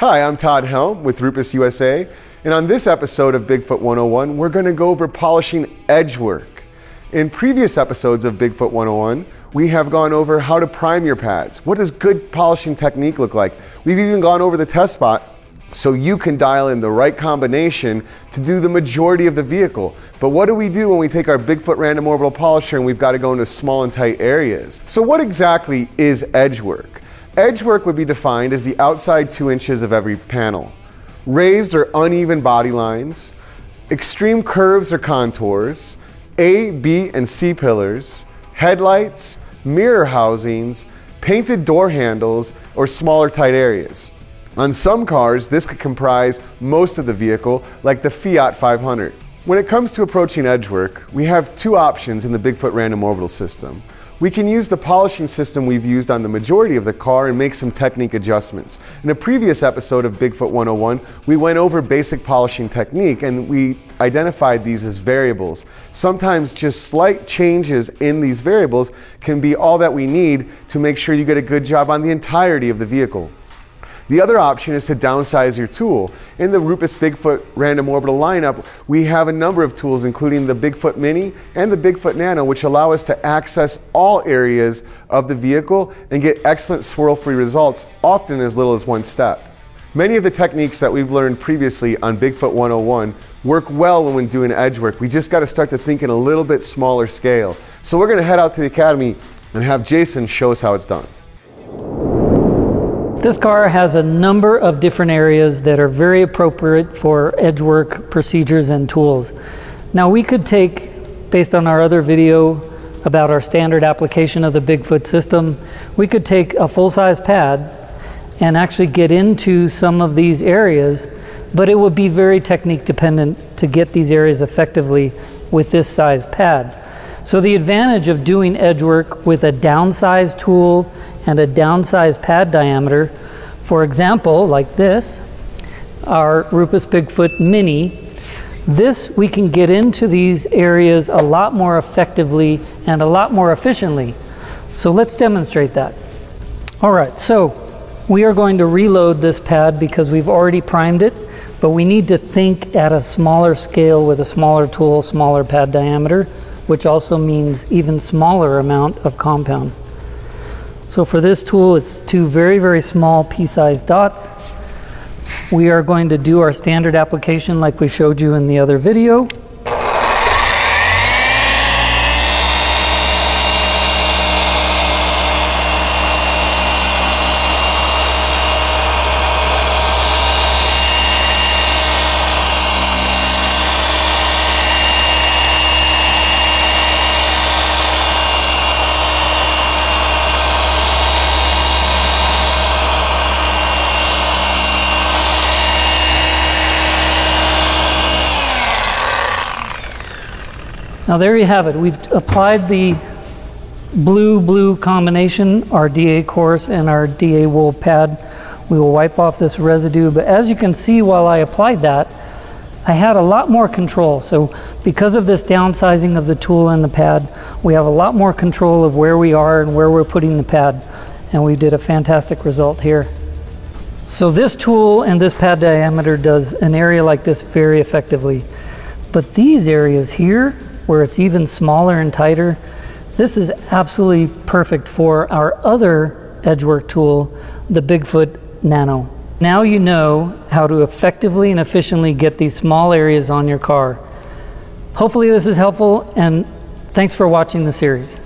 Hi, I'm Todd Helm with Rupes USA, and on this episode of Bigfoot 101, we're going to go over polishing edge work. In previous episodes of Bigfoot 101, we have gone over how to prime your pads. What does good polishing technique look like? We've even gone over the test spot so you can dial in the right combination to do the majority of the vehicle. But what do we do when we take our Bigfoot random orbital polisher and we've got to go into small and tight areas? So what exactly is edge work? Edge work would be defined as the outside 2 inches of every panel. Raised or uneven body lines, extreme curves or contours, A, B, and C pillars, headlights, mirror housings, painted door handles, or smaller tight areas. On some cars, this could comprise most of the vehicle, like the Fiat 500. When it comes to approaching edge work, we have 2 options in the Bigfoot random orbital system. We can use the polishing system we've used on the majority of the car and make some technique adjustments. In a previous episode of Bigfoot 101, we went over basic polishing technique and we identified these as variables. Sometimes just slight changes in these variables can be all that we need to make sure you get a good job on the entirety of the vehicle. The other option is to downsize your tool. In the Rupes Bigfoot random orbital lineup, we have a number of tools including the Bigfoot Mini and the Bigfoot Nano, which allow us to access all areas of the vehicle and get excellent swirl-free results, often as little as 1 step. Many of the techniques that we've learned previously on Bigfoot 101 work well when doing edge work. We just got to start to think in a little bit smaller scale. So we're going to head out to the Academy and have Jason show us how it's done. This car has a number of different areas that are very appropriate for edge work procedures and tools. Now we could take, based on our other video about our standard application of the Bigfoot system, we could take a full-size pad and actually get into some of these areas, but it would be very technique dependent to get these areas effectively with this size pad. So the advantage of doing edge work with a downsized tool and a downsized pad diameter, for example, like this, our Rupes Bigfoot Mini, this we can get into these areas a lot more effectively and a lot more efficiently. So let's demonstrate that. All right, so we are going to reload this pad because we've already primed it, but we need to think at a smaller scale with a smaller tool, smaller pad diameter, which also means even smaller amount of compound. So for this tool, it's 2 very, very small pea-sized dots. We are going to do our standard application like we showed you in the other video. Now there you have it. We've applied the blue-blue combination, our DA coarse and our DA wool pad. We will wipe off this residue, but as you can see while I applied that, I had a lot more control. So because of this downsizing of the tool and the pad, we have a lot more control of where we are and where we're putting the pad, and we did a fantastic result here. So this tool and this pad diameter does an area like this very effectively. But these areas here, where it's even smaller and tighter, this is absolutely perfect for our other edge work tool, the Bigfoot Nano. Now you know how to effectively and efficiently get these small areas on your car. Hopefully this is helpful, and thanks for watching the series.